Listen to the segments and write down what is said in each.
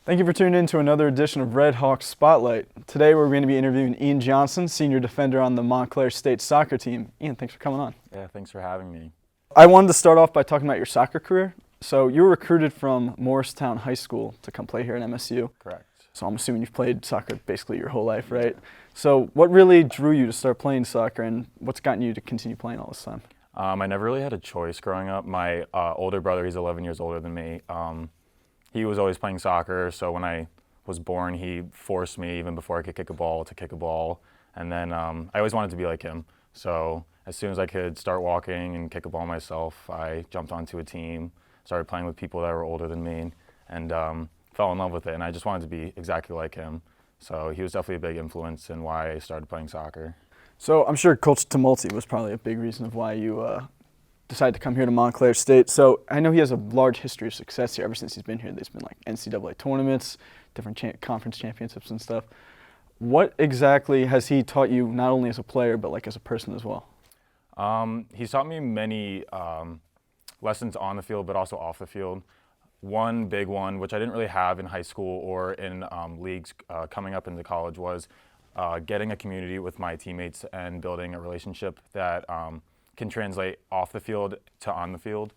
Thank you for tuning in to another edition of Red Hawks Spotlight. Today we're going to be interviewing Ian Johnson, senior defender on the Montclair State soccer team. Ian, thanks for coming on. Yeah, thanks for having me. I wanted to start off by talking about your soccer career. So you were recruited from Morristown High School to come play here at MSU. Correct. So I'm assuming you've played soccer basically your whole life, right? So what really drew you to start playing soccer, and what's gotten you to continue playing all this time? I never really had a choice growing up. My older brother, he's 11 years older than me. He was always playing soccer, so when I was born, he forced me, even before I could kick a ball, to kick a ball. And then I always wanted to be like him. So as soon as I could start walking and kick a ball myself, I jumped onto a team, started playing with people that were older than me, and fell in love with it. And I just wanted to be exactly like him. So he was definitely a big influence in why I started playing soccer. So I'm sure Coach Tumulty was probably a big reason of why you decided to come here to Montclair State. So I know he has a large history of success here. Ever since he's been here, there's been like NCAA tournaments, different conference championships and stuff. What exactly has he taught you, not only as a player, but like as a person as well? He's taught me many lessons on the field, but also off the field. One big one, which I didn't really have in high school or in leagues coming up into college, was getting a community with my teammates and building a relationship that can translate off the field to on the field.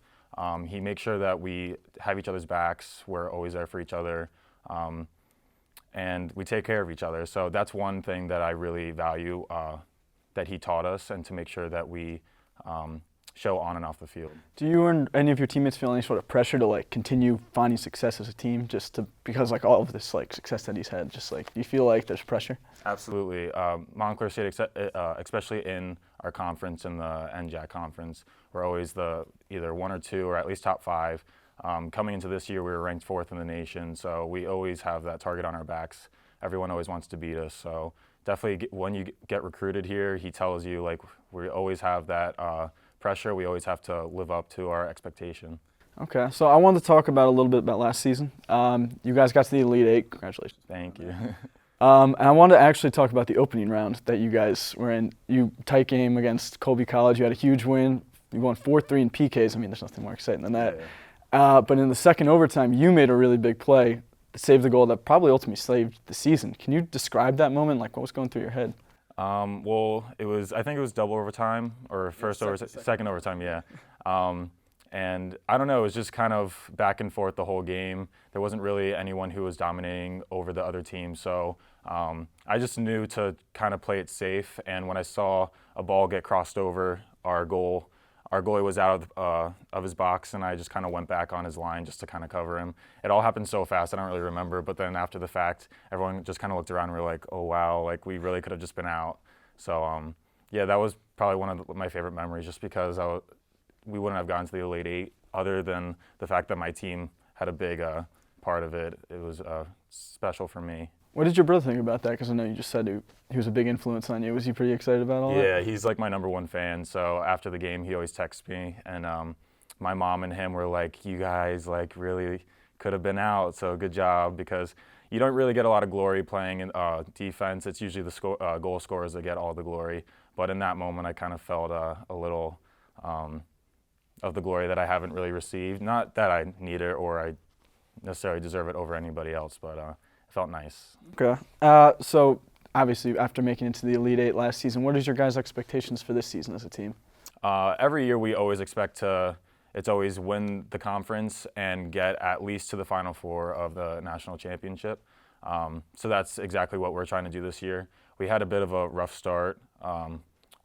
He makes sure that we have each other's backs, we're always there for each other, and we take care of each other. So that's one thing that I really value that he taught us, and to make sure that we show on and off the field. Do you and any of your teammates feel any sort of pressure to like continue finding success as a team, just to because like all of this like success that he's had, just like do you feel like there's pressure? Absolutely. Montclair State, especially in our conference, in the NJAC conference, we're always the either 1 or 2 or at least top 5. Coming into this year, we were ranked 4th in the nation, so we always have that target on our backs. Everyone always wants to beat us, so definitely when you get recruited here, he tells you like we always have that pressure. We always have to live up to our expectation. Okay, so I wanted to talk about a little bit about last season. You guys got to the Elite Eight. Congratulations. Thank you. And I wanted to actually talk about the opening round that you guys were in. You tight game against Colby College. You had a huge win. You won 4-3 in PKs. I mean, there's nothing more exciting than that. Yeah. But in the second overtime, you made a really big play to save the goal that probably ultimately saved the season. Can you describe that moment? Like, what was going through your head? Well, I think it was double overtime or second overtime, yeah. And I don't know, it was just kind of back and forth the whole game. There wasn't really anyone who was dominating over the other team, so I just knew to kind of play it safe. And when I saw a ball get crossed over our goalie was out of his box, and I just kind of went back on his line just to kind of cover him. It all happened so fast, I don't really remember, but then after the fact, everyone just kind of looked around and we were like, oh wow, like we really could have just been out. So yeah, that was probably one of my favorite memories, just because we wouldn't have gotten to the Elite Eight other than the fact that my team had a big part of it. It was special for me. What did your brother think about that? Because I know you just said he was a big influence on you. Was he pretty excited about all that? Yeah, he's like my #1 fan. So after the game, he always texts me, and my mom and him were like, "You guys like really could have been out. So good job," because you don't really get a lot of glory playing in defense. It's usually the goal scorers that get all the glory. But in that moment, I kind of felt a little of the glory that I haven't really received. Not that I need it or I necessarily deserve it over anybody else, but it felt nice. Okay. So obviously after making it to the Elite Eight last season, what is your guys' expectations for this season as a team? Every year we always expect it's always win the conference and get at least to the Final Four of the national championship. So that's exactly what we're trying to do this year. We had a bit of a rough start.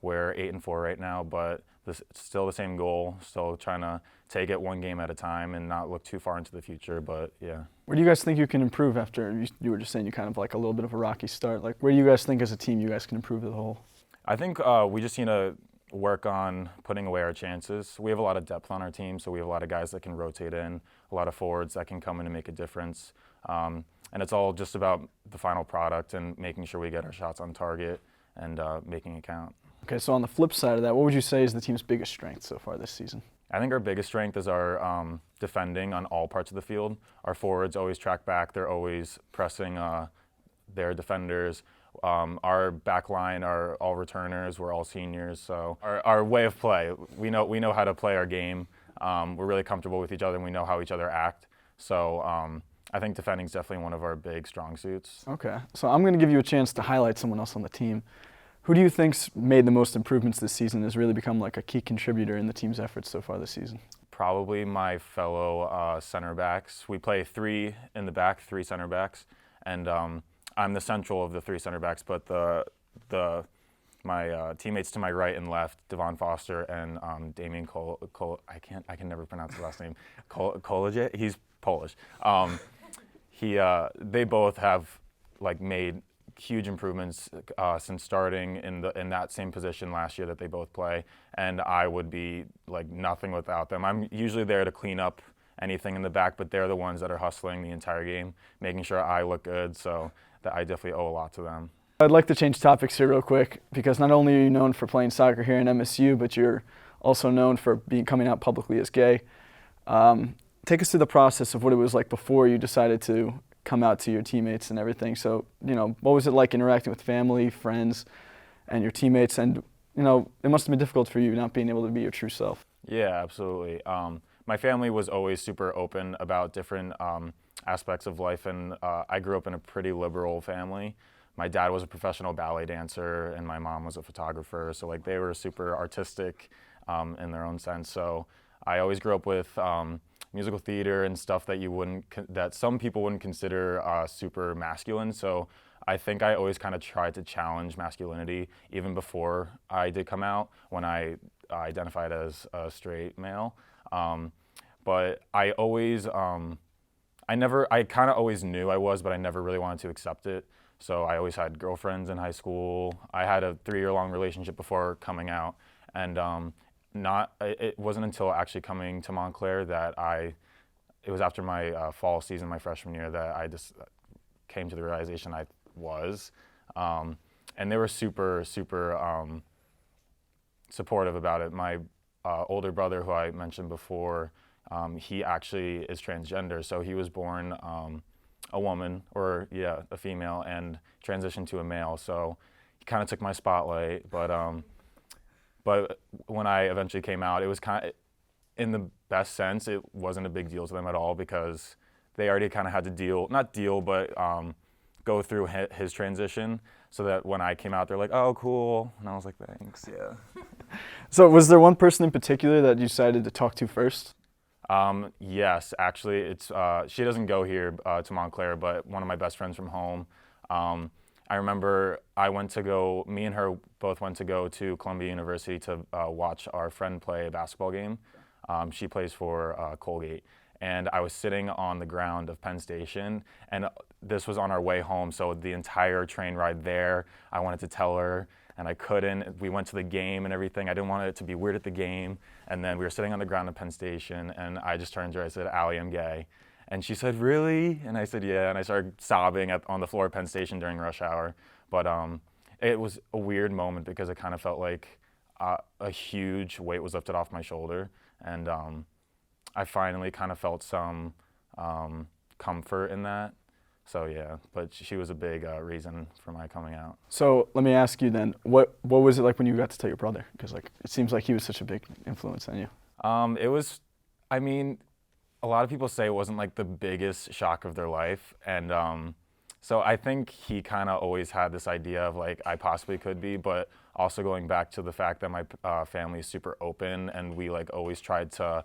We're 8-4 right now, but it's still the same goal, still trying to take it one game at a time and not look too far into the future, but yeah. Where do you guys think you can improve after, you were just saying you kind of like a little bit of a rocky start, like where do you guys think as a team you guys can improve as a whole? I think we just need to work on putting away our chances. We have a lot of depth on our team, so we have a lot of guys that can rotate in, a lot of forwards that can come in and make a difference. And it's all just about the final product and making sure we get our shots on target and making it count. Okay, so on the flip side of that, what would you say is the team's biggest strength so far this season? I think our biggest strength is our defending on all parts of the field. Our forwards always track back. They're always pressing their defenders. Our back line are all returners. We're all seniors. So our way of play, we know how to play our game. We're really comfortable with each other, and we know how each other act. So I think defending is definitely one of our big strong suits. Okay, so I'm going to give you a chance to highlight someone else on the team. Who do you think's made the most improvements this season, has really become like a key contributor in the team's efforts so far this season? Probably my fellow center backs. We play three in the back, three center backs, and I'm the central of the three center backs, but my teammates to my right and left, Devon Foster and Damian I can never pronounce his last name. Kolajic. He's Polish. They both have like made huge improvements since starting in that same position last year that they both play, and I would be like nothing without them. I'm usually there to clean up anything in the back, but they're the ones that are hustling the entire game, making sure I look good, so that I definitely owe a lot to them. I'd like to change topics here real quick, because not only are you known for playing soccer here in MSU, but you're also known for coming out publicly as gay. Take us through the process of what it was like before you decided to come out to your teammates and everything. So, what was it like interacting with family, friends, and your teammates? And, it must have been difficult for you not being able to be your true self. Yeah, absolutely. My family was always super open about different aspects of life, and I grew up in a pretty liberal family. My dad was a professional ballet dancer, and my mom was a photographer, so like they were super artistic in their own sense. So I always grew up with musical theater and stuff that some people wouldn't consider super masculine. So I think I always kind of tried to challenge masculinity even before I did come out, when I identified as a straight male. But I always, I kind of always knew I was, but I never really wanted to accept it. So I always had girlfriends in high school. I had a 3-year-long relationship before coming out, and it wasn't until actually coming to Montclair that it was after my fall season, my freshman year, that I just came to the realization I was. And they were super, super supportive about it. My older brother, who I mentioned before, he actually is transgender, so he was born a woman, or a female, and transitioned to a male. So he kind of took my spotlight, but when I eventually came out, it was kind of, in the best sense, it wasn't a big deal to them at all, because they already kind of had to go through his transition, so that when I came out, they're like, oh, cool. And I was like, thanks, yeah. So was there one person in particular that you decided to talk to first? Yes, actually, it's she doesn't go here to Montclair, but one of my best friends from home. I remember me and her both went to go to Columbia University to watch our friend play a basketball game. She plays for Colgate. And I was sitting on the ground of Penn Station, and this was on our way home, so the entire train ride there, I wanted to tell her, and I couldn't. We went to the game and everything. I didn't want it to be weird at the game. And then we were sitting on the ground of Penn Station, and I just turned to her, I said, Allie, I'm gay. And she said, really? And I said, yeah. And I started sobbing on the floor of Penn Station during rush hour. But it was a weird moment, because it kind of felt like a huge weight was lifted off my shoulder. And I finally kind of felt some comfort in that. So yeah, but she was a big reason for my coming out. So let me ask you then, what was it like when you got to tell your brother? Because it seems like he was such a big influence on you. It was, a lot of people say it wasn't like the biggest shock of their life, and so I think he kind of always had this idea of like I possibly could be, but also going back to the fact that my family is super open, and we like always tried to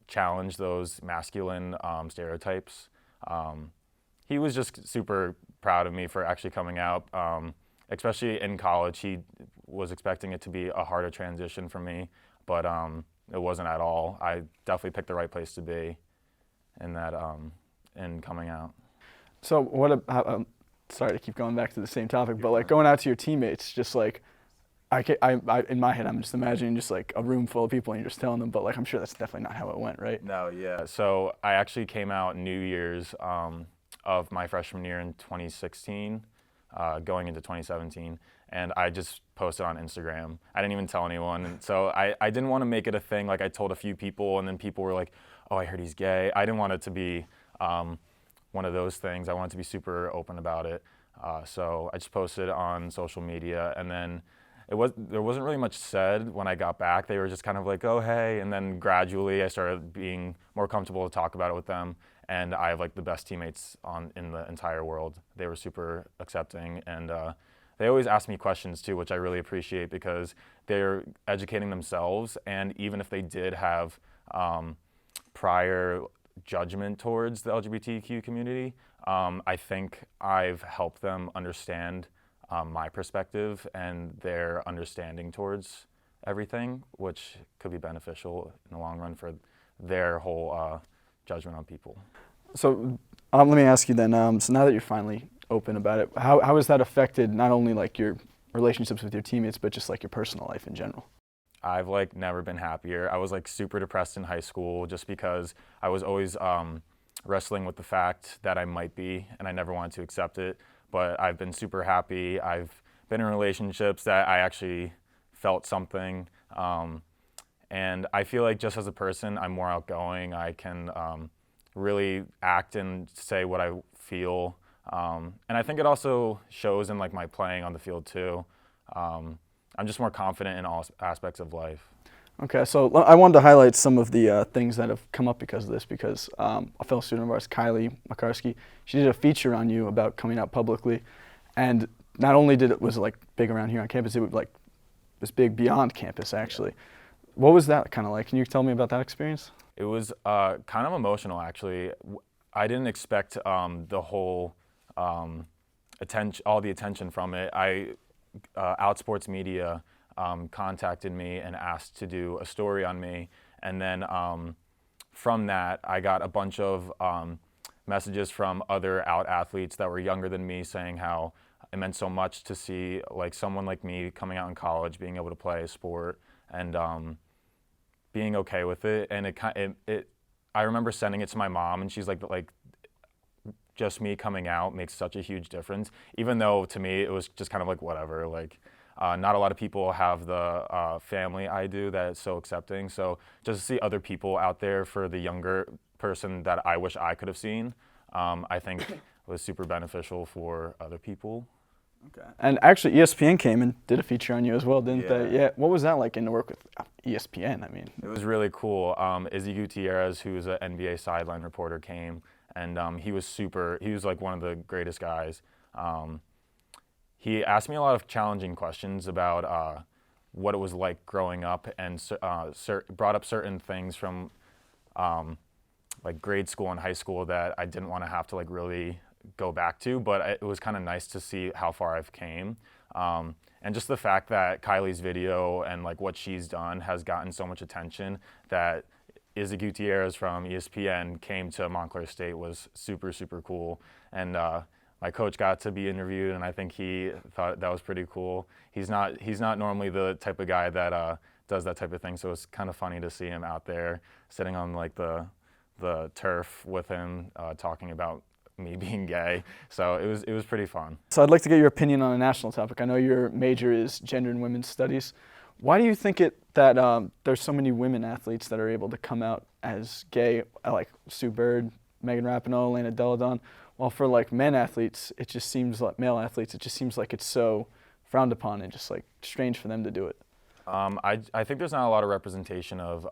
challenge those masculine stereotypes. He was just super proud of me for actually coming out, especially in college. He was expecting it to be a harder transition for me, but it wasn't at all. I definitely picked the right place to be in that, in coming out. So sorry to keep going back to the same topic, but like going out to your teammates, just like, in my head, I'm just imagining just like a room full of people and you're just telling them, but like I'm sure that's definitely not how it went, right? No, yeah. So I actually came out New Year's of my freshman year in 2016, going into 2017, and I just posted on Instagram. I didn't even tell anyone, and so I didn't want to make it a thing. Like I told a few people, and then people were like, "Oh, I heard he's gay." I didn't want it to be one of those things. I wanted to be super open about it. So I just posted on social media, and then there wasn't really much said when I got back. They were just kind of like, oh, hey. And then gradually I started being more comfortable to talk about it with them. And I have like the best teammates in the entire world. They were super accepting, and they always ask me questions too, which I really appreciate because they're educating themselves. And even if they did have prior judgment towards the LGBTQ community, I think I've helped them understand my perspective and their understanding towards everything, which could be beneficial in the long run for their whole judgment on people. So let me ask you then, so now that you're finally open about it, how has that affected not only like your relationships with your teammates, but just like your personal life in general? I've like never been happier. I was like super depressed in high school just because I was always wrestling with the fact that I might be, and I never wanted to accept it. But I've been super happy. I've been in relationships that I actually felt something. And I feel like just as a person, I'm more outgoing. I can really act and say what I feel. And I think it also shows in like my playing on the field too. I'm just more confident in all aspects of life. Okay, so I wanted to highlight some of the things that have come up because of this, because a fellow student of ours, Kylie Makarski, she did a feature on you about coming out publicly, and not only was it like big around here on campus, it was big beyond campus actually. What was that kind of like? Can you tell me about that experience? It was kind of emotional actually. I didn't expect the whole attention, all the attention from it. Outsports Media contacted me and asked to do a story on me, and then from that I got a bunch of messages from other out athletes that were younger than me saying how it meant so much to see like someone like me coming out in college being able to play a sport and being okay with it. And I remember sending it to my mom, and she's like just me coming out makes such a huge difference, even though to me it was just kind of like whatever. Like not a lot of people have the family I do that is so accepting. So just to see other people out there for the younger person that I wish I could have seen, I think was super beneficial for other people. Okay. And actually ESPN came and did a feature on you as well, didn't they? Yeah. What was that like getting to work with ESPN? I mean, it was really cool. Izzy Gutierrez, who's an NBA sideline reporter, came. And he was like one of the greatest guys. He asked me a lot of challenging questions about what it was like growing up, and brought up certain things from like grade school and high school that I didn't want to have to like really go back to, but it was kind of nice to see how far I've came. And just the fact that Kylie's video and like what she's done has gotten so much attention that Izzy Gutierrez from ESPN came to Montclair State was super, super cool. And my coach got to be interviewed, and I think he thought that was pretty cool. He's not normally the type of guy that does that type of thing, so it's kind of funny to see him out there sitting on like the turf with him talking about me being gay. So it was pretty fun. So I'd like to get your opinion on a national topic. I know your major is gender and women's studies. Why do you think that there's so many women athletes that are able to come out as gay, like Sue Bird, Megan Rapinoe, Elena Deladon, while for like men athletes, it just seems like male athletes, it just seems like it's so frowned upon and just like strange for them to do it? I think there's not a lot of representation of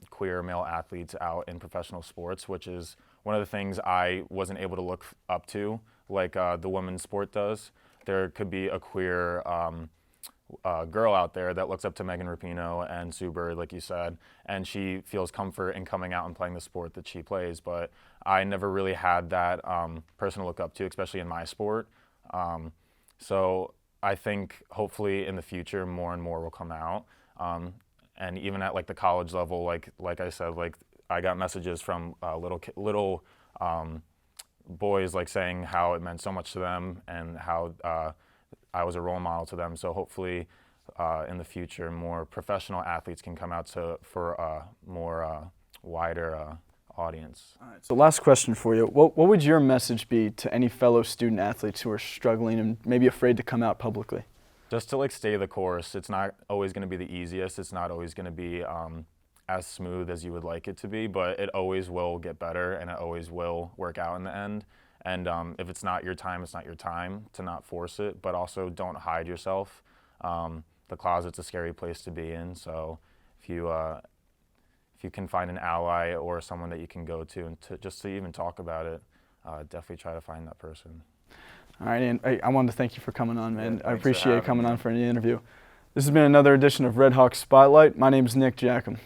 queer male athletes out in professional sports, which is one of the things I wasn't able to look up to, like the women's sport does. There could be a queer girl out there that looks up to Megan Rapinoe and Sue Bird, like you said, and she feels comfort in coming out and playing the sport that she plays. But I never really had that person to look up to, especially in my sport. So I think hopefully in the future more and more will come out. And even at like the college level, like I said, like I got messages from little boys like saying how it meant so much to them and how I was a role model to them. So hopefully in the future, more professional athletes can come out for a more wider audience. All right, so last question for you. What would your message be to any fellow student athletes who are struggling and maybe afraid to come out publicly? Just to like stay the course. It's not always going to be the easiest. It's not always going to be as smooth as you would like it to be, but it always will get better and it always will work out in the end. And if it's not your time, it's not your time, to not force it, but also don't hide yourself. the closet's a scary place to be in. So if you can find an ally or someone that you can go to and just to even talk about it, definitely try to find that person. All right, and I wanted to thank you for coming on, man. Yeah, I appreciate you coming me. on for the interview. This has been another edition of Red Hawk Spotlight. My name is Nick Jackham.